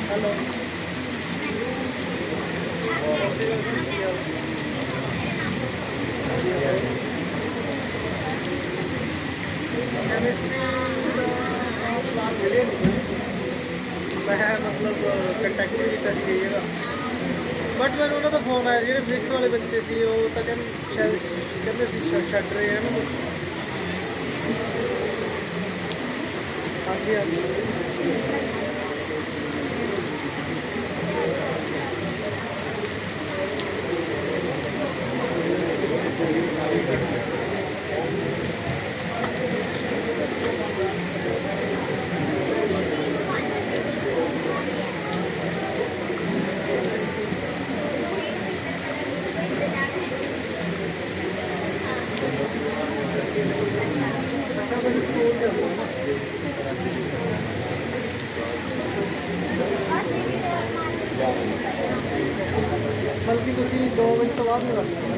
hello मैं मतलब contact ਵੀ ਕੀਤਾ ਸੀ ਕਈ ਜਗ੍ਹਾ ਬਟ ਮੈਨੂੰ ਉਹਨਾਂ ਦਾ ਫੋਨ ਆਇਆ ਜਿਹੜੇ ਫਿਜ਼ਿਕਸ ਵਾਲੇ ਬੱਚੇ ਸੀ ਉਹ ਤਾਂ ਸ਼ਾਇਦ ਕਹਿੰਦੇ ਸੀ ਛੱਡ ਰਹੇ ਆ ਨਾ ਹਾਂਜੀ ਹਾਂਜੀ बल्कि तुम 2 मिनट तो बाद में कर